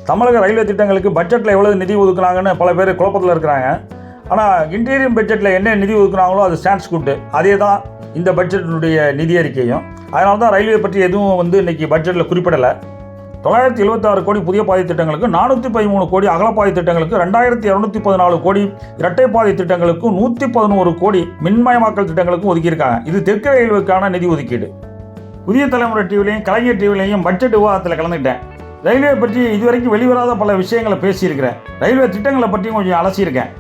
தமிழக ரயில்வே திட்டங்களுக்கு பட்ஜெட்டில் எவ்வளவு நிதி ஒதுக்குனாங்கன்னு பல பேர் குழப்பத்தில் இருக்கிறாங்க. ஆனால் இன்டீரியர் பட்ஜெட்டில் என்ன நிதி ஒதுக்குனாங்களோ அது ஸ்டாண்ட்ஸ் கூட்டு, அதே தான் இந்த பட்ஜெட்டினுடைய நிதி அறிக்கையும். அதனால தான் ரயில்வே பற்றி எதுவும் இன்றைக்கி பட்ஜெட்டில் குறிப்பிடலை. 976 கோடி புதிய பாதை திட்டங்களுக்கு, 413 கோடி அகலப்பாதை திட்டங்களுக்கு, 2214 கோடி இரட்டைப்பாதை திட்டங்களுக்கும், 111 கோடி மின்மயமாக்கல் திட்டங்களுக்கும் ஒதுக்கியிருக்காங்க. இது தெற்கு ரயில்வேக்கான நிதி ஒதுக்கீடு. புதிய தலைமுறை டிவிலையும் கலைஞர் டிவிலையும் பட்ஜெட் விவாதத்தில் கலந்துக்கிட்டேன். ரயில்வே பற்றி இதுவரைக்கும் வெளிவராத பல விஷயங்களை பேசியிருக்கிறேன். ரயில்வே திட்டங்களை பற்றியும் கொஞ்சம் அலசியிருக்கேன்.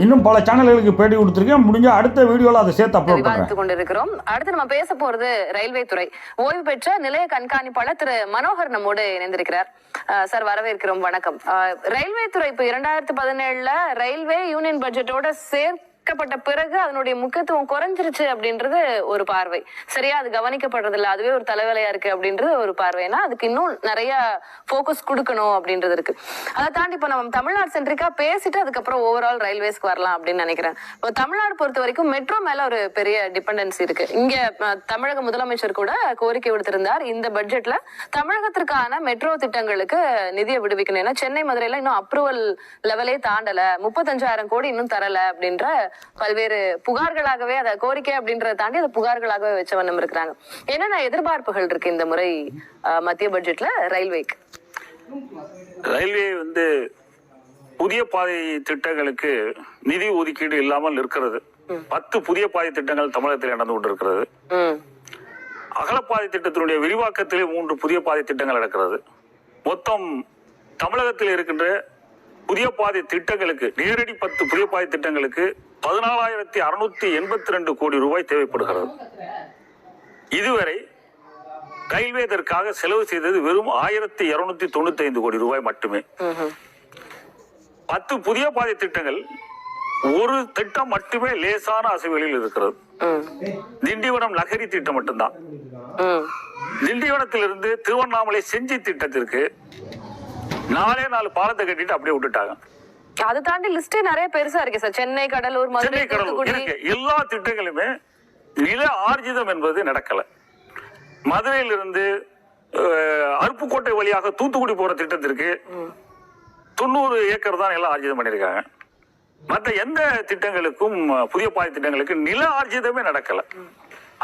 இன்னும் பல சேனல்களுக்கு பேட்டி கொடுத்துருக்கேன். முடிஞ்ச அடுத்த வீடியோல அதை சேர்த்து அப்லோட் பண்ணுறேன். கொண்டிருக்கிறோம். அடுத்து நம்ம பேச போறது ரயில்வே துறை. ஓய்வு பெற்ற நிலைய கண்காணிப்பாளர் திரு மனோகர் நம்மோடு இணைந்திருக்கிறார். சார் வரவேற்கிறோம். வணக்கம். ரயில்வே துறை இப்போ 2017 ரயில்வே யூனியன் பட்ஜெட்டோட சேர்க்கப்பட்ட பிறகு அதனுடைய முக்கியத்துவம் குறைஞ்சிருச்சு அப்படின்றது ஒரு பார்வை. சரியா அது கவனிக்கப்படுறது இல்லை, அதுவே ஒரு தலைவலியா இருக்கு அப்படின்றது ஒரு பார்வைனா அதுக்கு இன்னும் நிறைய போக்கஸ் கொடுக்கணும் அப்படின்றது இருக்கு. அதை தாண்டி இப்போ நம்ம தமிழ்நாடு சென்ட்ரிக்கா பேசிட்டு அதுக்கப்புறம் ஓவரால் ரயில்வேஸ்க்கு வரலாம் அப்படின்னு நினைக்கிறேன். இப்போ தமிழ்நாடு பொறுத்த வரைக்கும் மெட்ரோ மேல ஒரு பெரிய டிபெண்டன்சி இருக்கு. இங்க தமிழக முதலமைச்சர் கூட கோரிக்கை விடுத்திருந்தார், இந்த பட்ஜெட்ல தமிழகத்திற்கான மெட்ரோ திட்டங்களுக்கு நிதியை விடுவிக்கணும். ஏன்னா சென்னை மதுரையில இன்னும் அப்ரூவல் லெவலே தாண்டல, 35,000 கோடி இன்னும் தரல அப்படின்ற பல்வேறு புகார்களாகவே அதை கோரிக்கை அப்படின்றத தாண்டி அதை புகார்களாகவே வச்ச வண்ணம் இருக்கிறாங்க. என்னென்ன எதிர்பார்ப்புகள் இருக்கு இந்த முறை மத்திய பட்ஜெட்ல ரயில்வேக்கு? ரயில்வே புதிய பாதை திட்டங்களுக்கு நிதி ஒதுக்கீடு இல்லாமல் இருக்கிறது. 10 புதிய பாதை திட்டங்கள் தமிழகத்தில் நடந்து கொண்டிருக்கிறது. அகலப்பாதை திட்டத்தினுடைய விரிவாக்கத்திலே 3 புதிய பாதை திட்டங்கள் நடக்கிறது. மொத்தம் தமிழகத்தில் இருக்கின்ற புதிய பாதை திட்டங்களுக்கு, நேரடி 10 புதிய பாதை திட்டங்களுக்கு 14,682 கோடி ரூபாய் தேவைப்படுகிறது. இதுவரை ரயில்வே இதற்காக செலவு செய்தது வெறும் 1,295 கோடி ரூபாய் மட்டுமே. 10 புதிய பாதை திட்டங்கள், ஒரு திட்டம் மட்டுமே லேசான அசைவுகளில் இருக்கிறது. திண்டிவனம் நகரி திட்டம் மட்டும்தான். திண்டிவனத்திலிருந்து திருவண்ணாமலை செஞ்சி திட்டத்திற்கு 4 பாலத்தை கட்டிட்டு அப்படியே விட்டுட்டாங்க. அதை தாண்டி லிஸ்டே நிறைய பெருசா இருக்கு சார். சென்னை, கடலூர், மதுரை, இருக்கு. எல்லா திட்டங்களுமே நில ஆர்ஜிதம் என்பது நடக்கல. மதுரையிலிருந்து அருப்புக்கோட்டை வழியாக தூத்துக்குடி போற திட்டத்திற்கு 90 ஏக்கர் தான் எல்லாம் ஆர்ஜிதம் பண்ணிருக்காங்க. மற்ற எந்த திட்டங்களுக்கும், புதிய பாதை திட்டங்களுக்கு நில ஆர்ஜிதமே நடக்கல.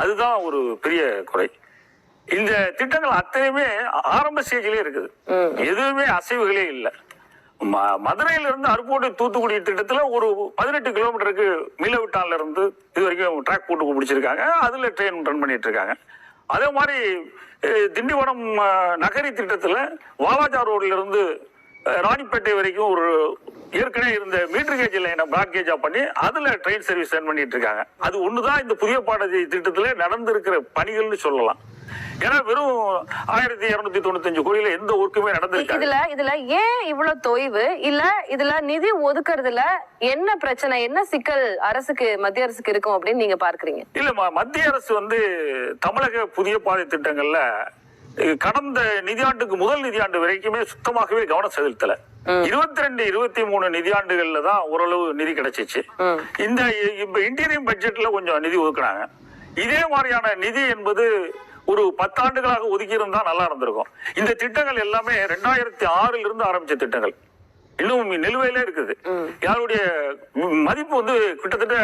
அதுதான் ஒரு பெரிய குறை. இந்த திட்டங்கள் அத்தனையுமே ஆரம்ப ஸ்டேஜிலே இருக்குது. எதுவுமே அசைவுகளே இல்லை. மதுரையிலிருந்து அருப்புக்கோட்டை தூத்துக்குடி திட்டத்துல ஒரு 18 கிலோமீட்டருக்கு மீளவிட்டான்ல இருந்து இது வரைக்கும் ட்ராக் போட்டு பிடிச்சிருக்காங்க. அதுல ட்ரெயின் ரன் பண்ணிட்டு இருக்காங்க. அதே மாதிரி திண்டிவனம் நகரி திட்டத்துல வாலாஜா ரோட்ல இருந்து ராணிப்பேட்டை வரைக்கும் ஒரு ஏற்கனவே இருந்த மீட்டர் கேஜ் லைனை பிளாக் கேஜா பண்ணி அதுல ட்ரெயின் சர்வீஸ் ரன் பண்ணிட்டு இருக்காங்க. அது ஒண்ணுதான் இந்த புதிய பாதை திட்டத்துல நடந்திருக்கிற பணிகள்னு சொல்லலாம். ஏன்னா வெறும் 1,295 கோடியில எந்த ஒர்க்குமே நடந்திருக்கு. இதுல ஏன் இவ்வளவு தொய்வு? இல்ல இதுல நிதி ஒதுக்குறதுல என்ன பிரச்சனை, என்ன சிக்கல் அரசுக்கு, மத்திய அரசுக்கு இருக்கும் அப்படின்னு நீங்க பார்க்கறீங்க? இல்ல, மத்திய அரசு தமிழக புதிய பாதை திட்டங்கள்ல கடந்த நிதியாண்டுக்கு, முதல் நிதியாண்டு வரைக்குமே சுத்தமாகவே கவனம் செலுத்தல. 22-23 நிதியாண்டுகள்ல தான் ஓரளவு நிதி கிடைச்சிச்சு. இந்த இன்டீரியர் பட்ஜெட்ல கொஞ்சம் நிதி ஒதுக்குனாங்க. இதே மாதிரியான நிதி என்பது ஒரு 10 ஆண்டுகளாக ஒதுக்கி இருந்தா நல்லா இருந்திருக்கும். இந்த திட்டங்கள் எல்லாமே 2006 இருந்து ஆரம்பிச்ச திட்டங்கள் இன்னும் நிலுவையிலே இருக்குது. யாருடைய மதிப்பு கிட்டத்தட்ட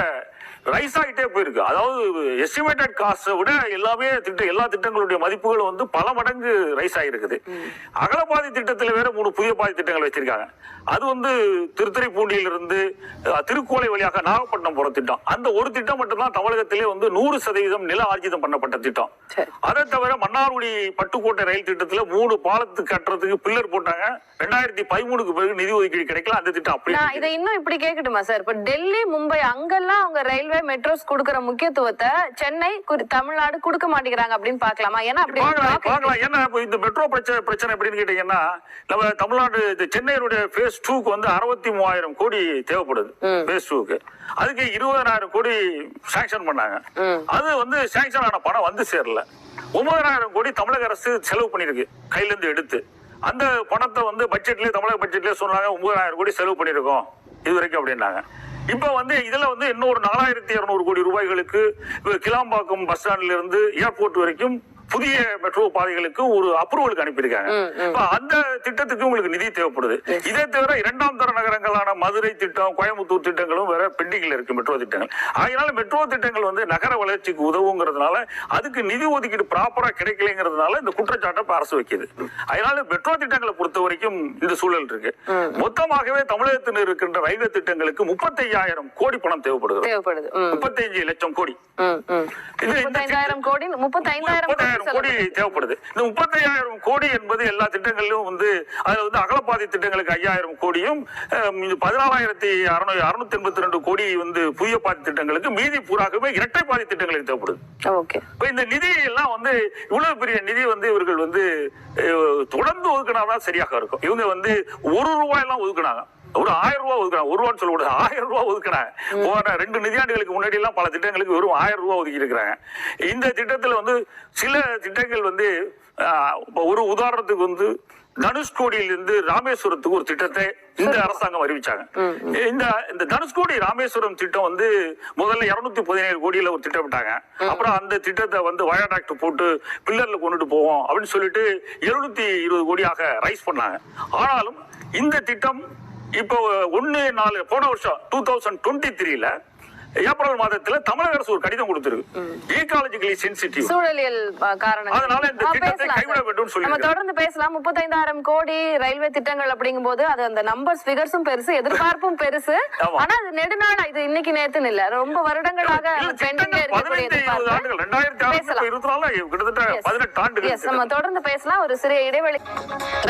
ரைஸ் ஆகிட்டே போயிருக்கு. அதாவது எஸ்டிமேட்டட் காஸ்ட் விட எல்லாமே எல்லா திட்டங்களுடைய மதிப்புகளும் பல மடங்கு ரைஸ் ஆகிருக்குது. அகலப்பாதை திட்டத்தில் வேற 3 புதிய பாதை திட்டங்கள் வச்சிருக்காங்க. அது திருத்துறைப்பூண்டியிலிருந்து திருக்கோளை வழியாக நாகப்பட்டினம் போற திட்டம். அந்த ஒரு திட்டம் மட்டும்தான் தமிழகத்திலே 100% நில ஆர்ஜிதம் பண்ணப்பட்ட திட்டம். அதை தவிர மன்னார்குடி பட்டுக்கோட்டை ரயில் திட்டத்தில் 3 பாலத்துக்கு கட்டுறதுக்கு பில்லர் போட்டாங்க. 2013க்கு பிறகு நிதி ஒதுக்கீடு கிடைக்கல. அந்த திட்டம் அப்படி. இதை இன்னும் இப்படி கேட்கட்டுமா சார்? இப்ப டெல்லி, மும்பை அங்கெல்லாம் அவங்க ரயில்வே மெட்ரோஸ் கொடுக்கிற முக்கியத்துவத்தை சென்னை, தமிழ்நாடு கொடுக்க மாட்டேங்கிறாங்க அப்படின்னு பாக்கலாமா? ஏன்னா அப்படி பார்க்கலாம். ஏன்னா இந்த மெட்ரோ பிரச்சனை எப்படின்னு கேட்டீங்கன்னா, நம்ம தமிழ்நாடு சென்னையினுடைய phase 2க்கு 63,000 கோடி தேவைப்படுது. phase 2க்கு அதுக்கு 20,000 கோடி சாங்ஷன் பண்ணாங்க. அது சாங்ஷன் ஆன பணம் சேரல. 9,000 கோடி தமிழக அரசு செலவு பண்ணிருக்கு கையில இருந்து எடுத்து. அந்த பணத்தை பட்ஜெட்லயே, தமிழக பட்ஜெட்லயே சொன்னாங்க 9,000 கோடி செலவு பண்ணிருக்கோம் இது வரைக்கும் அப்படின்னாங்க. இப்ப இதுல இன்னொரு 4,200 கோடி ரூபாய்களுக்கு கிளாம்பாக்கம் பஸ் ஸ்டாண்ட்ல இருந்து ஏர்போர்ட் வரைக்கும் புதிய மெட்ரோ பாதைகளுக்கு ஒரு அப்ரூவலுக்கு அனுப்பியிருக்காங்க. அந்த திட்டத்துக்கு உங்களுக்கு நிதி தேவைப்படுது. இதே தவிர இரண்டாம் தர நகரங்களான மதுரை திட்டம், கோயம்புத்தூர் திட்டங்களும் வேற பெண்டிங்ல இருக்கு மெட்ரோ திட்டங்கள். அதனால மெட்ரோ திட்டங்கள் வந்து நகர வளர்ச்சிக்கு உதவுங்கிறதுனால அதுக்கு நிதி ஒதுக்கீடு ப்ராப்பரா கிடைக்கலைங்கிறதுனால இந்த குற்றச்சாட்டை அரசு வைக்குது. அதனால மெட்ரோ திட்டங்களை பொறுத்த வரைக்கும் இந்த சூழல் இருக்கு. மொத்தமாகவே தமிழகத்தில் இருக்கின்ற ரயில்வே திட்டங்களுக்கு 35,000 கோடி பணம் தேவைப்படுது. 35 லட்சம் கோடி. 35,000 கோடி தேவைப்படுது. இந்த 35,000 கோடி என்பது எல்லா திட்டங்களிலும் வந்து அதுல வந்து அகலப்பாதை திட்டங்களுக்கு 5,000 கோடியும் 14,682 கோடி வந்து புதிய பாதை திட்டங்களுக்கு, மீதி பூராகவே இரட்டை பாதை திட்டங்களுக்கு தேவைப்படுது. இந்த நிதி எல்லாம் வந்து இவ்வளவு பெரிய நிதி வந்து இவர்கள் வந்து தொடர்ந்து ஒதுக்கினாதான் சரியாக இருக்கும். இவங்க வந்து ₹1 எல்லாம் ஒதுக்கினாங்க, ஒரு ₹1000 ஒதுக்கினாங்க. ₹1 சொல்லக்கூடாது, ₹1000 ஒதுக்கினாங்க. போன 2 நிதியாண்டுகளுக்கு முன்னாடி எல்லாம் பல திட்டங்களுக்கு வெறும் ₹1000 ஒதுக்கி இருக்கிறாங்க. இந்த திட்டத்தில் வந்து சில திட்டங்கள் வந்து ஒரு உதாரணத்துக்கு வந்து தனுஷ்கோடியிலிருந்து ராமேஸ்வரத்துக்கு ஒரு திட்டத்தை இந்த அரசாங்கம் அறிவிச்சாங்க. இந்த தனுஷ்கோடி ராமேஸ்வரம் திட்டம் வந்து முதல்ல 217 கோடியில ஒரு திட்டம் விட்டாங்க. அப்புறம் அந்த திட்டத்தை வந்து வயடாக்ட் போட்டு பில்லர்ல கொண்டுட்டு போவோம் அப்படின்னு சொல்லிட்டு 720 கோடியாக ரைஸ் பண்ணாங்க. ஆனாலும் இந்த திட்டம் இப்போ 1/4 போன வருஷம் 2023 ஏப்ரல் மாதத்துல தமிழக அரசு ஒரு கடிதம் கொடுத்திருக்கு. ஈகாலஜிக்கலி சென்சிட்டிவ் சூழலியல் காரணங்கள், அதனால இந்த திட்டத்தை கைவிட வேண்டும் சொல்லி நம்ம தொடர்ந்து பேசலாம். 35,000 கோடி ரயில்வே திட்டங்கள் அப்படிங்கும்போது அது அந்த நம்பர்ஸ் ஃபிகர்ஸும் பெருசு, எதிர்பார்ப்பும் பெருசு. ஆனா அது நெடுநாளா, இது இன்னைக்கு நேத்துன்னு இல்ல, ரொம்ப வருடங்களாக பெண்டிங்ல இருக்கக்கூடிய எதிர்பார்ப்பு. 2024 கிட்டத்தட்ட 18 ஆண்டுகள். நம்ம தொடர்ந்து பேசலாம், ஒரு சிறிய இடைவெளி.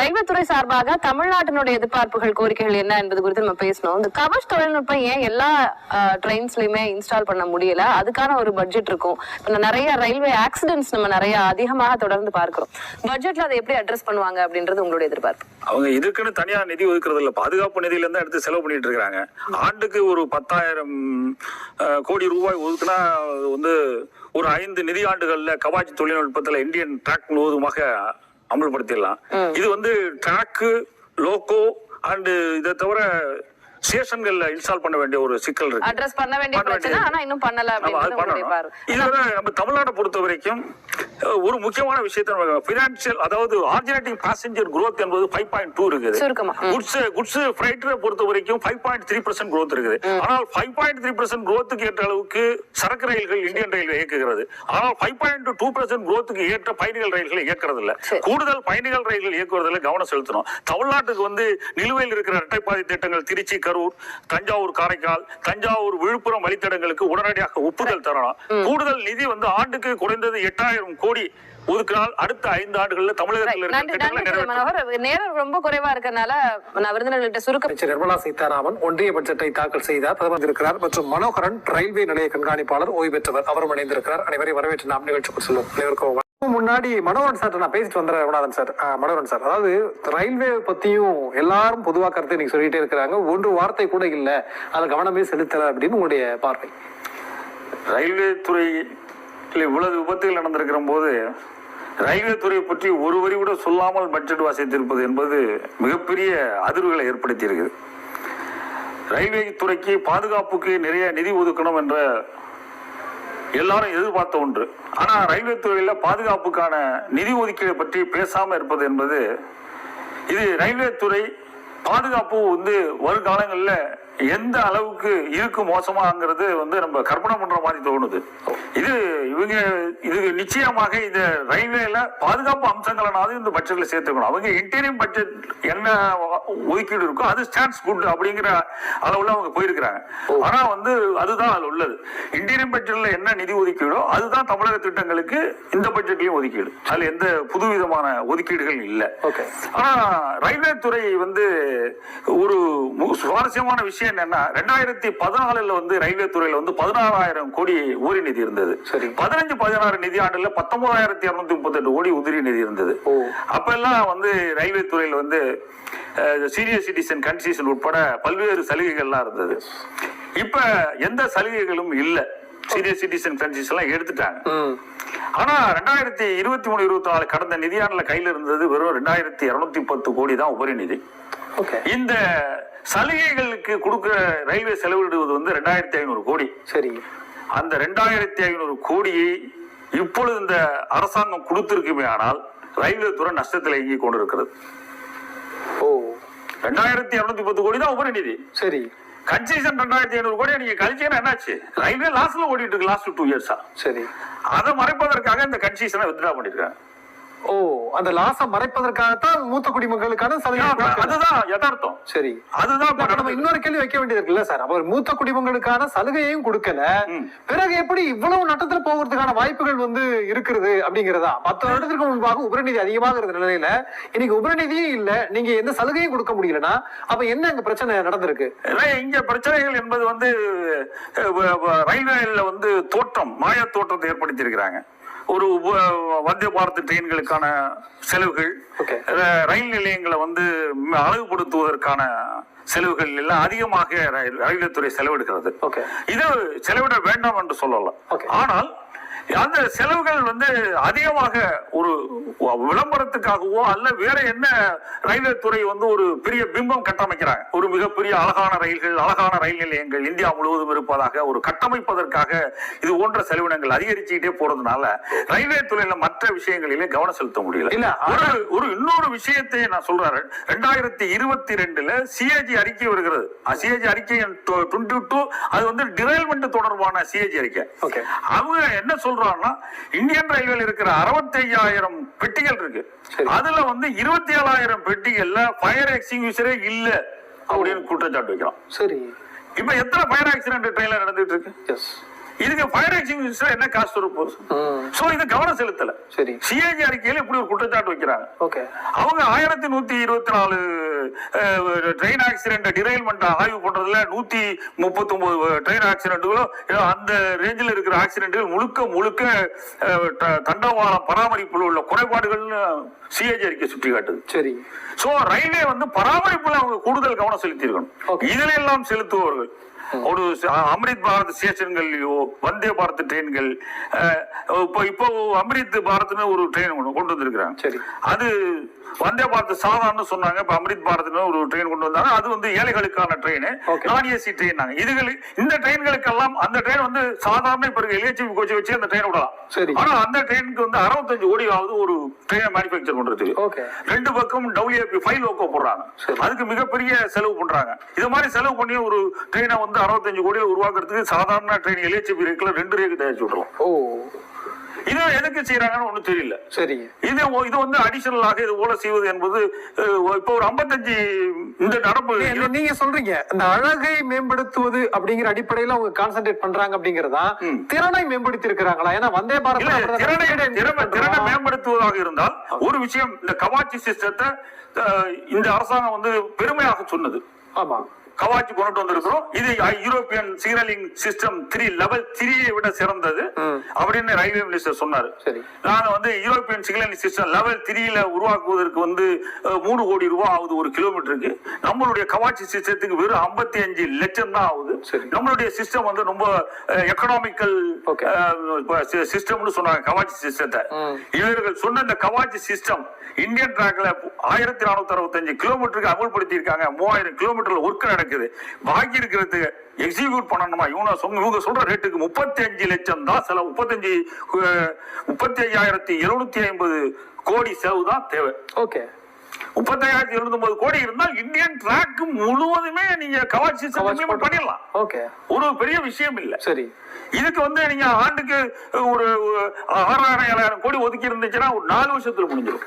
ரயில்வே துறை சார்பாக தமிழ்நாட்டினுடைய எதிர்பார்ப்புகள், கோரிக்கைகள் என்ன என்பது குறித்து நம்ம பேசணும். இந்த கவச் தொழில்நுட்பம் ஏன் எல்லா ட்ரெயின்ஸ்லயும் இன்ஸ்டால் பண்ண முடியல? அதுக்கான ஒரு பட்ஜெட் இருக்கும். நிறைய ரயில்வே ஆக்சிடென்ட்ஸ் நம்ம நிறைய அதிகமாக தொடர்ந்து பார்க்கிறோம். பட்ஜெட்ல அதை எப்படி அட்ரஸ் பண்ணுவாங்க அப்படின்றது உங்களுடைய எதிர்பார்ப்பு? அவங்க இதுக்குன்னு தனியா நிதி ஒதுக்குறது இல்ல, பாதுகாப்பு நிதியில இருந்து எடுத்து செலவு பண்ணிட்டு இருக்காங்க. ஆண்டுக்கு ஒரு 10,000 கோடி ரூபாய் ஒதுக்குனா வந்து ஒரு 5 நிதி ஆண்டுகள்ல கவாச்சி தொழில்நுட்பத்துல இந்தியன் டிராக் முழுவதுமாக அமல்படுத்திடலாம். இது வந்து டிராக்கு, லோகோ அண்ட் இதை தவிர ஸ்டேஷன்கள்ல இன்ஸ்டால் பண்ண வேண்டிய ஒரு சிக்கல் இருக்கு. அட்ரஸ் பண்ண வேண்டிய பிரச்சனை, ஆனா இன்னும் பண்ணல அப்படின்றது. இதுல நம்ம தமிழ்நாட்டை பொறுத்த வரைக்கும் ஒரு முக்கியமான விஷயத்தை பினான்சியல், அதாவது ஆர்ஜினேட்டிங் பாசஞ்சர் growth என்பது 5.2 இருக்குது. குட்ஸ் ஃப்ரைட்டரை பொறுத்த வரைக்கும் 5.3% growth இருக்குது. ஆனால் 5.3% growthக்கு ஏற்ற அளவுக்கு சரக்கு ரயில்கள் இந்தியன் ரயில்வே இயக்குகிறது. ஆனால் 5.2% growthக்கு ஏற்ற பயணிகள் ரயில்களை இயக்குறது இல்ல. கூடுதல் பயணிகள் ரயில்கள் இயக்குவதில் கவனம் செலுத்தணும். தமிழ்நாட்டுக்கு வந்து நிலுவையில் இருக்கிற இரட்டைப்பாதை திட்டங்கள் திருச்சி, கரூர், தஞ்சாவூர், காரைக்கால், தஞ்சாவூர், விழுப்புரம் வழித்தடங்களுக்கு உடனடியாக ஒப்புதல் தரணும். கூடுதல் நிதி வந்து ஆண்டுக்கு குறைந்தது 8,000 கோடி ஒதுக்கினால் அடுத்த 5 ஆண்டுகள்ல தமிழகத்தில் நேரம் ரொம்ப குறைவா இருக்கறனால நான் விருந்தினர்கள்ட்ட சுருக்கம். நிர்மலா சீதாராமன் ஒன்றிய பட்ஜெட்டை தாக்கல் செய்தார், பிரதமர் இருக்கிறார். மற்றும் மனோகரன் ரயில்வே நிலைய கண்காணிப்பாளர், ஓய்வு பெற்றவர், அவரும் இணைந்திருக்கிறார். அனைவரையும் வரவேற்று நாம் நிகழ்ச்சிக்கு செல்வோம். முன்னாடி மனோகரன் சார் நான் பேசிட்டு வந்த ரகுநாதன் சார், மனோகரன் சார், அதாவது ரயில்வே பத்தியும் எல்லாரும் பொதுவா கருத்தை நீங்க சொல்லிட்டே இருக்கிறாங்க, ஒரு வார்த்தை கூட இல்ல, அதை கவனமே செலுத்தல அப்படின்னு உங்களுடைய பார்வை? ரயில்வே துறை இவ்வளவு விபத்துகள் நடந்திருக்கிற போது ரயில்வே துறையை பற்றி ஒரு வரி கூட சொல்லாமல் பட்ஜெட் வாசித்திருப்பது என்பது மிகப்பெரிய அதிர்வுகளை ஏற்படுத்தி இருக்குது. ரயில்வே துறைக்கு பாதுகாப்புக்கு நிறைய நிதி ஒதுக்கணும் என்ற எல்லாரும் எதிர்பார்த்த ஒன்று. ஆனா ரயில்வே துறையில பாதுகாப்புக்கான நிதி ஒதுக்கீடு பற்றி பேசாம இருப்பது என்பது, இது ரயில்வே துறை பாதுகாப்பு வந்து வருங்காலங்களில் எந்த அளவுக்கு இருக்கு மோசமாங்கிறது வந்து நம்ம கற்பனை பண்ற மாதிரி தோணுது. இது நிச்சயமாக இந்த ரயில்வேல பாதுகாப்பு அம்சங்களாவது இந்த பட்ஜெட்ல சேர்த்துக்கணும். அவங்க இன்டீரியர் பட்ஜெட் என்ன ஒதுக்கீடு இருக்கோ அது ஸ்டாண்ட்ஸ் குட் அப்படிங்கிற அளவுல அவங்க போயிருக்கிறாங்க. ஆனா வந்து அதுதான் அதுல உள்ளது. இன்டீரியர் பட்ஜெட்ல என்ன நிதி ஒதுக்கீடோ அதுதான் தமிழக திட்டங்களுக்கு இந்த பட்ஜெட்லயும் ஒதுக்கீடு. அதுல எந்த புதுவிதமான ஒதுக்கீடுகள் இல்லை. ஆனா ரயில்வே துறை வந்து ஒரு சுவாரஸ்யமான விஷயம் என்னன்னா, 2014 வந்து ரயில்வே துறையில வந்து 16,000 கோடி உதிரி நிதி இருந்தது. 15-16 நிதி ஆண்டுல 19,238 கோடி உதிரி நிதி இருந்தது. அப்ப எல்லாம் வந்து ரயில்வே துறையில வந்து சீனியர் சிட்டிசன் கன்செஷன் உட்பட பல்வேறு சலுகைகள்லாம் இருந்தது. இப்ப எந்த சலுகைகளும் இல்ல. சீனியர் சிட்டிசன் கன்செஷன் எல்லாம் எடுத்துட்டாங்க. ஆனா 2023-24 கடந்த நிதியாண்டுல கையில இருந்தது வெறும் 2,210 கோடி தான் உபரி நிதி. இந்த சலுகைகளுக்கு கொடுக்கிற ரயில்வே செலவிடுவது வந்து 2,500 கோடி. சரி, அந்த 2,500 கோடியை இப்பொழுது இந்த அரசாங்கம் கொடுத்திருக்குமே ஆனால் ரயில்வே துறை நஷ்டத்தில் இயங்கி கொண்டிருக்கிறது. ஓ, 2210 கோடி தான் உபரி நிதி. சரி. கன்செஷன் 2500 கோடி நீங்க கழிச்சீங்கன்னா என்னாச்சு? ரயில்வே லாஸ்ல ஓடிட்டு இருக்கு லாஸ்ட் 2 இயர்ஸா. சரி. அதை மறைப்பதற்காக இந்த கன்செஷனை வித்ட்ரா பண்ணிருக்காங்க. ஓ, அந்த லாஸ மறைப்பதற்காகத்தான் மூத்த குடிமக்களுக்கான சலுகை. அதுதான் யதார்த்தம். சரி. அதுதான் நம்ம இன்னொரு கேள்வி வைக்க வேண்டியது இருக்குல்ல சார். அவர் மூத்த குடிமக்களுக்கான சலுகையையும் கொடுக்கல, பிறகு எப்படி இவ்வளவு நட்டத்துல போகிறதுக்கான வாய்ப்புகள் வந்து இருக்கிறது அப்படிங்கறதா? 10 வருடத்திற்கு முன்பாக உபரிநிதி அதிகமாக இருந்த நிலையில இன்னைக்கு உபரிநிதியும் இல்ல, நீங்க எந்த சலுகையும் கொடுக்க முடியலன்னா அப்ப என்ன இங்க பிரச்சனை நடந்திருக்கு? இங்க பிரச்சனைகள் என்பது வந்து ரயில்வேல வந்து மாய தோற்றத்தை ஏற்படுத்தி இருக்கிறாங்க. ஒரு வந்தே பாரத் ட்ரெயின்களுக்கான செலவுகள், ரயில் நிலையங்களை வந்து அழகுபடுத்துவதற்கான செலவுகள் எல்லாம் அதிகமாக ரயில்வே துறை செலவெடுக்கிறது. இது செலவிட வேண்டாம் என்று சொல்லலாம். ஆனால் அந்த செலவுகள் வந்து அதிகமாக ஒரு விளம்பரத்துக்காகவோ அல்ல வேற என்ன ரயில்வே துறை வந்து ஒரு பெரிய பிம்பம் கட்டமைக்கிறாங்க. ஒரு மிகப்பெரிய அழகான ரயில்கள், அழகான ரயில் நிலையங்கள் இந்தியா முழுவதும் இருப்பதாக ஒரு கட்டமைப்பதற்காக இது போன்ற செலவினங்கள் அதிகரிச்சுக்கிட்டே போறதுனால ரயில்வே துறையில மற்ற விஷயங்களிலே கவனம் செலுத்த முடியல. ஒரு இன்னொரு விஷயத்தை நான் சொல்றேன். 2022 சிஏஜி அறிக்கை வருகிறது. சிஏஜி அறிக்கை 22 அது வந்து டிரைல்மெண்ட் தொடர்பான சிஏஜி அறிக்கை. அவங்க என்ன சொல்றாங்கன்னா, இந்தியன் ரயில்வேல இருக்கிற 65,000 பெட்டிகள் இருக்கு. அதுல வந்து 27,000 பெட்டிகள்ல ஃபயர் எக்ஸ்டிங்விஷரே இல்ல அப்படின்னு குற்றச்சாட்டு வைக்கிறோம். சரி. இப்ப எத்தனை ஃபயர் ஆக்சிடென்ட் ட்ரெயின்ல நடந்துட்டு இருக்கு? இதுக்கு ஃபயர் எக்ஸ்டிங்விஷர் என்ன காஸ்ட் இருக்கும்? சோ இது கவனம் செலுத்தல. சரி. சிஏஜி அறிக்கையில இப்படி ஒரு குற்றச்சாட்டு வைக்கிறாங்க. அவங்க 1124 ட்ரெயின் ஆக்சிடென்ட் டிரைல்மெண்ட் ஆய்வு பண்றதுல 139 ட்ரெயின் ஆக்சிடென்ட்களும் அந்த ரேஞ்சில் இருக்கிற ஆக்சிடென்ட்கள் முழுக்க தண்டவாளம் பராமரிப்பில் உள்ள குறைபாடுகள்னு சிஏஜி அறிக்கை சுட்டி காட்டுது. சரி. சோ ரயில்வே வந்து பராமரிப்புல அவங்க கூடுதல் கவனம் செலுத்தி இருக்கணும். இதுல எல்லாம் செலுத்துபவர்கள் ஒரு அம்ரித் பாரத் ஸ்டேஷன்கள்லயோ வந்தே பாரத் ட்ரெயின்கள், இப்போ அம்ரித் பாரத்னு ஒரு ட்ரெயின் கொண்டு வந்திருக்கிறாங்க. அது வந்தே பாரத் சாதாரண சொன்னாங்க. இப்ப அம்ரித் பாரத்னு ஒரு ட்ரெயின் கொண்டு வந்தாங்க. அது வந்து ஏழைகளுக்கான ட்ரெயின், நான் ஏசி ட்ரெயின். இந்த ட்ரெயின்களுக்கெல்லாம் அந்த ட்ரெயின் வந்து சாதாரண இப்ப எல்ஹெச்பி கோச் வச்சு அந்த ட்ரெயின் விடலாம். ஆனா அந்த ட்ரெயினுக்கு வந்து 65 கோடி ஆகுது ஒரு ட்ரெயினை மேனுபேக்சர் பண்றதுக்கு. 2 பக்கம் WAP 5 லோகோ போடுறாங்க. அதுக்கு மிகப்பெரிய செலவு பண்றாங்க. இது மாதிரி செலவு பண்ணி ஒரு ட்ரெயினை வந்து 65 கோடியில் உருவாக்குறதுக்கு சாதாரண ட்ரெயின் எல்ஹெச்பி ரேக்ல 2 ரேக்கு தயாரிச்சு விடலாம். இது எதுக்கு செய்யறாங்கன்னு ஒண்ணும் தெரியல. சரி. இது வந்து அடிஷனலாக இது போல செய்வது என்பது இப்ப ஒரு 55 இந்த நடப்பு. நீங்க சொல்றீங்க இந்த அழகை மேம்படுத்துவது அப்படிங்கிற அடிப்படையில அவங்க கான்சென்ட்ரேட் பண்றாங்க அப்படிங்கறதா, திறனை மேம்படுத்தி இருக்கிறாங்களா? ஏன்னா வந்தே பாரத் திறனை மேம்படுத்துவதாக இருந்தால் ஒரு விஷயம், இந்த கவாச்சி சிஸ்டத்தை இந்த அரசாங்கம் வந்து பெருமையாக சொன்னது. ஆமா, கவாச்சி கொண்டு வந்திருக்கிறோம். இது யூரோப்பியன் சிக்னலிங் சிஸ்டம் 3 லெவல் 3 விட சிறந்தது அப்படின்னு ரயில்வே மினிஸ்டர் சொன்னாரு. நாங்க வந்து யூரோப்பியன் சிக்னலிங் சிஸ்டம் லெவல் 3 உருவாக்குவதற்கு வந்து 3 கோடி ரூபாய் ஆகுது ஒரு கிலோமீட்டருக்கு. நம்மளுடைய கவாச்சி சிஸ்டத்துக்கு வெறும் 55 லட்சம் தான் ஆகுது. நம்மளுடைய சிஸ்டம் வந்து ரொம்ப எக்கனாமிக்கல் சிஸ்டம்னு சொன்னாங்க கவாச்சி சிஸ்டத்தை. இவர்கள் சொன்ன இந்த கவாச்சி சிஸ்டம் இந்தியன் டிராக்ல 1465 கிலோமீட்டருக்கு அமல்படுத்தி இருக்காங்க. 3000 கிலோமீட்டர்ல ஒர்க் நடக்குது. பாக்கி இருக்கிறது எக்ஸிக்யூட் பண்ணணுமா? இவங்க சொல்ற ரேட்டுக்கு 35 லட்சம் தான் செலவு. 35,750 கோடி செலவு தான் தேவை. 35,750 கோடி இருந்தால் இந்தியன் டிராக் முழுவதுமே நீங்க கவாச்சி சிஸ்டம் பண்ணிடலாம். ஒரு பெரிய விஷயம் இல்ல. சரி. இதுக்கு வந்து நீங்க ஆண்டுக்கு ஒரு 6,000-7,000 கோடி ஒதுக்கி இருந்துச்சுன்னா ஒரு 4 வருஷத்துல முடிஞ்சிடும்.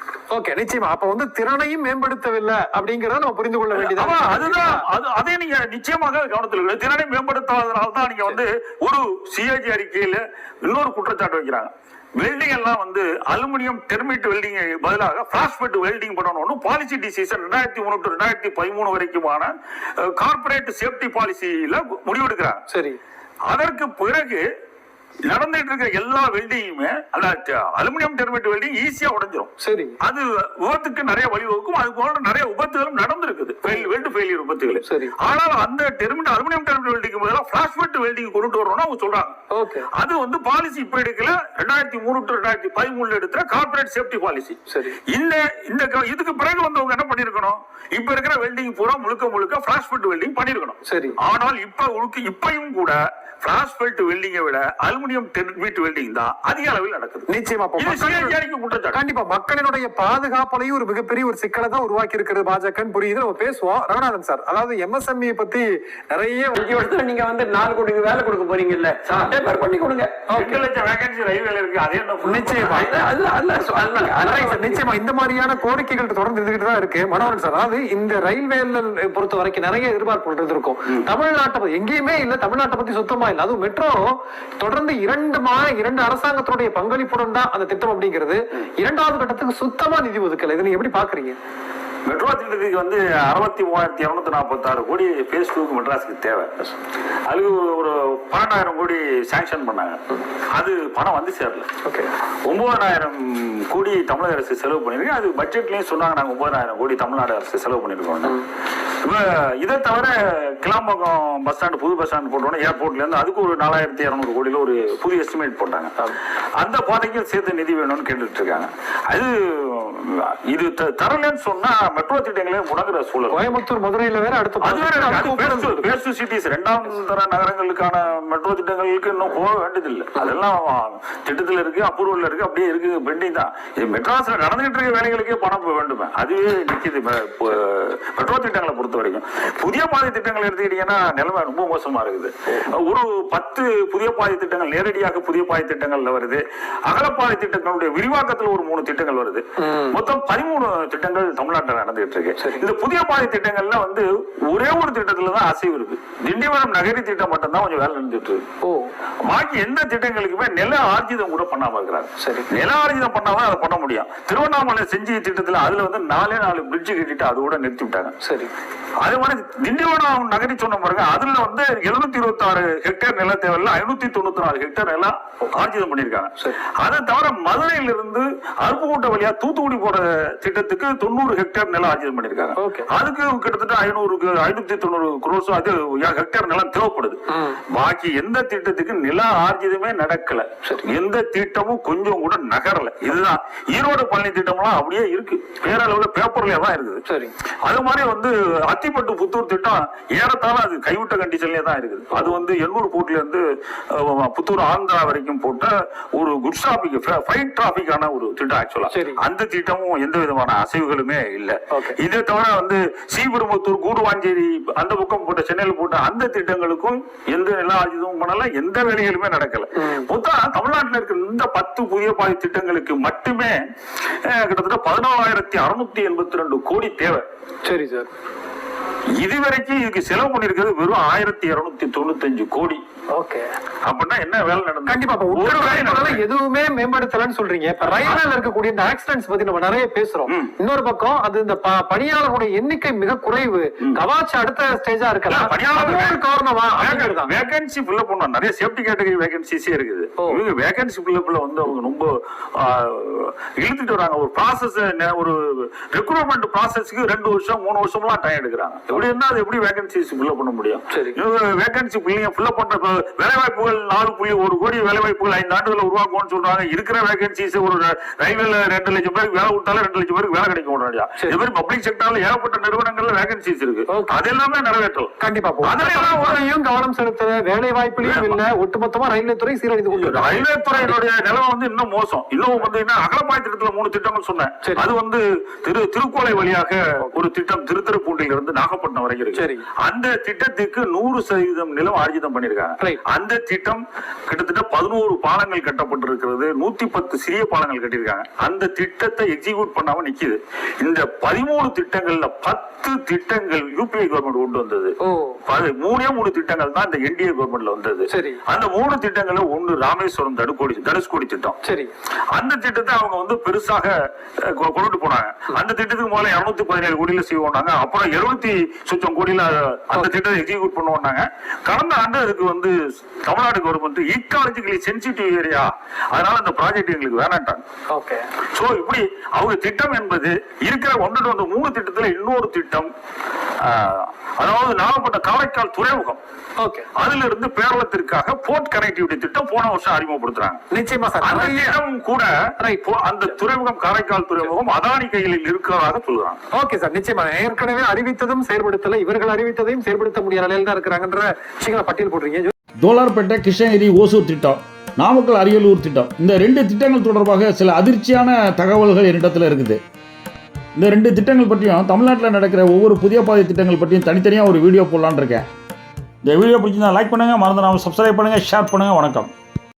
நிச்சயமா. அப்ப வந்து திறனையும் மேம்படுத்தவில்லை அப்படிங்கறத நம்ம புரிந்து கொள்ள வேண்டியது. அதுதான் அதே நீங்க நிச்சயமாக கவனத்தில் இருக்கு. திறனை மேம்படுத்தாதனால தான் நீங்க வந்து ஒரு சிஏஜி அறிக்கையில இன்னொரு குற்றச்சாட்டு வைக்கிறாங்க. வெல்டிங் எல்லாம் வந்து அலுமினியம் டெர்மிட் வெல்டிங் பதிலாக பிளாஸ்மெட் வெல்டிங் பண்ணணும்னு பாலிசி டிசிஷன் 2013 வரைக்குமான கார்பரேட் சேஃப்டி பாலிசியில முடிவெடுக்கிறாங்க. சரி. அதற்கு பிறகு நடந்துட்டு இருக்க எல்லா வெல்டிங்குமே அலுமினியம் டெர்மிட் வெல்டிங் ஈஸியா உடைஞ்சிரும். சரி. அது விபத்துக்கு நிறைய வழிவகுக்கும். அது போல நிறைய விபத்துகளும் நடந்திருக்குது, வெல்டு ஃபெயிலியர் விபத்துகள். சரி. ஆனால் அந்த அலுமினியம் டெர்மிட் வெல்டிங் பதிலா பிளாஸ்மெட் வெல்டிங் கொண்டு வரணும்னு அவங்க சொல்றாங்க. அது வந்து பாலிசி இப்ப எடுக்கல, 2003 to 2013 எடுத்த கார்பரேட் சேஃப்டி பாலிசி. சரி. இதுக்கு பிறகு வந்து அவங்க என்ன பண்ணிருக்கணும்? இப்ப இருக்கிற வெல்டிங் பூரா முழுக்க பிளாஸ்மெட் வெல்டிங் பண்ணிருக்கணும். சரி. ஆனால் இப்பயும் கூட பிளாஸ்பெல்ட் வெல்டிங்கை விட அலுமினியம் டெர்மிட் வெல்டிங் தான் அதிக அளவில் நடக்குது. நிச்சயமா கண்டிப்பா மக்களினுடைய பாதுகாப்புலையும் ஒரு மிகப்பெரிய ஒரு சிக்கலை தான் உருவாக்கி இருக்கிறது பாஜக புரியுது. நம்ம பேசுவோம். ரகுநாதன் சார், அதாவது எம்எஸ்எம்இ பத்தி நிறைய நீங்க வந்து 4 கோடி வேலை கொடுக்க போறீங்கல்ல, பண்ணி கொடுங்க. 2 லட்சம் வேகன்சி ரயில்வேல இருக்கு. அதே நிச்சயமா இந்த மாதிரியான கோரிக்கைகள் தொடர்ந்து இருந்துகிட்டு தான் இருக்கு. மனோகரன் சார், அதாவது இந்த ரயில்வேல பொறுத்த வரைக்கும் நிறைய எதிர்பார்ப்புகள் இருக்கும். தமிழ்நாட்டை எங்கேயுமே இல்ல, தமிழ்நாட்டை பத்தி சுத்தமா இல்ல. அதுவும் மெட்ரோ தொடர்ந்து 2 அரசாங்கத்தினுடைய பங்களிப்புடன் தான் அந்த திட்டம் அப்படிங்கிறது. 2வது கட்டத்துக்கு சுத்தமா நிதி ஒதுக்கல. இதை நீங்க எப்படி பாக்குறீங்க? மெட்ரோ திட்டத்துக்கு வந்து 63,246 கோடி பேஸ் 2க்கு மெட்ராஸுக்கு தேவை. அதுக்கு ஒரு 12,000 கோடி சாங்ஷன் பண்ணாங்க. அது பணம் வந்து சேரல. 9,000 கோடி தமிழக அரசு செலவு பண்ணிருக்கு. அது பட்ஜெட்லயும் சொன்னாங்க, நாங்க 9,000 கோடி தமிழ்நாடு அரசு செலவு பண்ணிருக்கோம். இப்ப இதை தவிர கிளாம்பாக்கம் பஸ் ஸ்டாண்ட், புது பஸ் ஸ்டாண்ட் போட்டோன்னா ஏர்போர்ட்ல இருந்து அதுக்கு ஒரு 4,200 கோடியில ஒரு புது எஸ்டிமேட் போட்டாங்க. அந்த பாதைக்கு சேர்த்து நிதி வேணும்னு கேட்டுட்டு இருக்காங்க. அது இது தரலன்னு சொன்னா மெட்ரோ திட்டங்களே முடங்குற சூழல். கோயம்புத்தூர், மதுரையில வேற அடுத்த சிட்டிஸ் 2வது தர நகரங்களுக்கான மெட்ரோ திட்டங்களுக்கு இன்னும் போக வேண்டியதில்லை. அதெல்லாம் திட்டத்தில் இருக்கு, அப்ரூவல் இருக்கு, அப்படியே இருக்கு, பெண்டிங் தான். இது மெட்ராஸ்ல நடந்துகிட்டு இருக்க வேலைகளுக்கே பணம் போக வேண்டுமே, அதுவே நிக்குது. மெட்ரோ திட்டங்களை பொறுத்த வரைக்கும் புதிய பாதை திட்டங்கள் எடுத்துக்கிட்டீங்கன்னா நிலைமை ரொம்ப மோசமா இருக்குது. ஒரு 10 புதிய பாதை திட்டங்கள் நேரடியாக புதிய பாதை திட்டங்கள்ல வருது. அகலப்பாதை திட்டங்களுடைய விரிவாக்கத்தில் ஒரு 3 திட்டங்கள் வருது. மொத்தம் 13 திட்டங்கள் தமிழ்நாட்டில் நடந்துட்டு இருக்கு. இந்த புதிய பாதை திட்டங்கள்ல வந்து ஒரே ஒரு திட்டத்துலதான் அசைவு இருக்கு. திண்டிவனம் நகரி திட்டம் மட்டும் தான் கொஞ்சம் வேலை நடந்துட்டு இருக்கு. பாக்கி எந்த திட்டங்களுக்குமே நில ஆர்ஜிதம் கூட பண்ணாம இருக்கிறாங்க. நில ஆர்ஜிதம் பண்ணாதான் அதை பண்ண முடியும். திருவண்ணாமலை செஞ்சி திட்டத்துல அதுல வந்து 4 பிரிட்ஜ் கட்டிட்டு அது கூட நிறுத்தி விட்டாங்க. சரி, அதே மாதிரி திண்டிவனம் நகரி சொன்ன பாருங்க, அதுல வந்து 726 ஹெக்டேர் நில தேவையில்ல 594 ஹெக்டேர் நிலம் ஆர்ஜிதம் பண்ணிருக்காங்க. அதை தவிர மதுரையில இருந்து அருப்புக்கோட்டை வழியா தூத்துக்குடி போற திட்டத்துக்கு 90 ஹெக்டேர் நிலம் ஆர்ஜிதம் பண்ணிருக்காங்க. அதுக்கு கிட்டத்தட்ட 590 crores அது ஹெக்டேர் நிலம் தேவைப்படுது. பாக்கி எந்த திட்டத்துக்கு நில ஆர்ஜிதமே நடக்கல, எந்த திட்டமும் கொஞ்சம் கூட நகரல. இதுதான் ஈரோடு பழனி திட்டம்லாம் அப்படியே இருக்கு, பேரளவுல பேப்பர்லயே தான் இருக்குது. சரி, அது மாதிரி வந்து அத்திப்பட்டு புத்தூர் திட்டம் ஏறத்தாழ அது கைவிட்ட கண்டிஷன்லயே தான் இருக்குது. அது வந்து எண்ணூர் போர்ட்ல இருந்து புத்தூர் ஆந்திரா வரைக்கும் போட்ட ஒரு குட்ஸ் டிராபிக் ஃபைட் டிராபிக்கான ஒரு திட்டம். ஆக்சுவலா அந்த திட்டமும் எந்த விதமான அசைவுகளுமே இல்ல. இதை தவிர வந்து ஸ்ரீபெரும்புத்தூர், கூடுவாஞ்சேரி அந்த பக்கம் போட்ட சென்னையில் போட்ட அந்த திட்டங்களுக்கும் எந்த நில ஆர்ஜிதமும் பண்ணல, எந்த வேலைகளுமே நடக்கல. மொத்தம் தமிழ்நாட்டில் இருக்கிற இந்த 10 புதிய பாதை திட்டங்களுக்கு மட்டுமே கிட்டத்தட்ட 14,682 கோடி தேவை. சரி சார், இதுவரைக்கும் இதுக்கு செலவு பண்ணிருக்கிறது வெறும் 1,295 கோடி. ஓகே, அப்படின்னா என்ன வேலை நடந்தது? கண்டிப்பா எதுவுமே மேம்படுத்தலன்னு சொல்றீங்க. இப்ப ரயில்வேல இருக்கக்கூடிய இந்த ஆக்சிடென்ட்ஸ் பத்தி நம்ம நிறைய பேசுறோம். இன்னொரு பக்கம் அது இந்த பணியாளர்களுடைய எண்ணிக்கை மிக குறைவு. கவாச்சு அடுத்த ஸ்டேஜா இருக்கலாம். பணியாளர் காரணமா வேகன்சி ஃபில் அப் பண்ண நிறைய சேஃப்டி கேட்டகரி வேகன்சிஸே இருக்குது. இவங்க வேகன்சி ஃபில் அப்ல வந்து அவங்க ரொம்ப இழுத்துட்டு வராங்க. ஒரு ப்ராசஸ், ஒரு ரெக்ரூட்மெண்ட் ப்ராசஸ்க்கு 2 வருஷம் 3 வருஷம்லாம் டைம் எடுக்கிறாங்க. எப்படி இருந்தா அது எப்படி வேகன்சிஸ் ஃபில் அப் பண்ண முடியும்? வேகன்சி ஃபில் அப் பண்ற வேலைவாய்ப்புகள் 4.1 கோடி வேலைவாய்ப்புகள் 5 ஆண்டுகள் உருவாக்கும்னு சொல்றாங்க. இருக்கிற வேகன்சிஸ் ஒரு ரயில்வேல 2 லட்சம் பேருக்கு வேலை விட்டாலும் 2 லட்சம் பேருக்கு வேலை கிடைக்கும். இது மாதிரி பப்ளிக் செக்டர்ல ஏகப்பட்ட நிறுவனங்கள்ல வேகன்சிஸ் இருக்கு. அது எல்லாமே நிறைவேற்றலாம். கண்டிப்பா அதெல்லாம் கவனம் செலுத்த வேலை வாய்ப்புலையும் இல்ல. ஒட்டுமொத்தமா ரயில்வே துறை சீரழிந்து கொண்டு ரயில்வே துறையினுடைய நிலைமை வந்து இன்னும் மோசம். இன்னும் வந்து அகலப்பாய் திட்டத்துல 3 திட்டங்கள் சொன்னேன். அது வந்து திருக்கோளை வழியாக ஒரு திட்டம் திருத்துறைப்பூண்டில இருந்து நாகப்பட்டினம் வரைக்கும் இருக்கு. அந்த திட்டத்துக்கு 100% நிலம் ஆர்ஜிதம் பண்ணிருக்காங்க. அந்த திட்டம் கிட்டத்தட்ட 11 பாலங்கள் கட்டப்பட்டிருக்கிறது. 110 சிறிய பாலங்கள் கட்டியிருக்காங்க. அந்த திட்டத்தை எக்ஸிக்யூட் பண்ணாம நிக்குது. இந்த 13 திட்டங்கள்ல 10 திட்டங்கள் யூபிஐ கவர்மெண்ட் கொண்டு வந்தது. 3 திட்டங்கள் தான் இந்த என்டிஏ கவர்மெண்ட்ல வந்தது. அந்த 3 திட்டங்கள்ல ஒன்னு ராமேஸ்வரம் தனுஷ்கோடி திட்டம். சரி, அந்த திட்டத்தை அவங்க வந்து பெருசாக கொண்டு போனாங்க. அந்த திட்டத்துக்கு முதல்ல 217 கோடியில செய்வாங்க. அப்புறம் 70 சொச்சம் கோடியில அந்த திட்டத்தை எக்ஸிக்யூட் பண்ணுவாங்க. கடந்த ஆண்டு அதுக்கு வந்து தமிழ்நாடு கவர்மெண்ட் ஈக்காலஜிக்கலி சென்சிட்டிவ் ஏரியா, அதனால அந்த ப்ராஜெக்ட் எங்களுக்கு வேணாட்டாங்க. ஓகே, சோ இப்படி அவங்க திட்டம் என்பது இருக்கிற 3 திட்டத்துல இன்னொரு திட்டம், அதாவது நாகப்பட்டினம் காரைக்கால் துறைமுகம். ஓகே, அதுல இருந்து பேரளத்திற்காக போர்ட் கனெக்டிவிட்டி திட்டம் போன வருஷம் அறிமுகப்படுத்துறாங்க. நிச்சயமா சார், அந்த திட்டம் கூட அந்த துறைமுகம் காரைக்கால் துறைமுகம் அதானி கையில் இருக்கிறதாக சொல்றாங்க. ஓகே சார், நிச்சயமா ஏற்கனவே அறிவித்ததும் செயல்படுத்தல, இவர்கள் அறிவித்ததையும் செயல்படுத்த முடியாத நிலையில் தான் இருக்கிறாங்கன்ற விஷயங்களை பட்டியல் போடுறீங்க. ஜோலார்பேட்டை கிருஷ்ணகிரி ஓசூர் திட்டம், நாமக்கல் அரியலூர் திட்டம், இந்த 2 திட்டங்கள் தொடர்பாக சில அதிர்ச்சியான தகவல்கள் என்னிடத்தில் இருக்குது. இந்த 2 திட்டங்கள் பற்றியும் தமிழ்நாட்டில் நடக்கிற ஒவ்வொரு புதிய பாதை திட்டங்கள் பற்றியும் தனித்தனியாக ஒரு வீடியோ போடலான்னு இருக்கேன். இந்த வீடியோ பிடிச்சிருந்தா லைக் பண்ணுங்கள், மறந்துடாமல் சப்ஸ்கிரைப் பண்ணுங்கள், ஷேர் பண்ணுங்கள். வணக்கம்.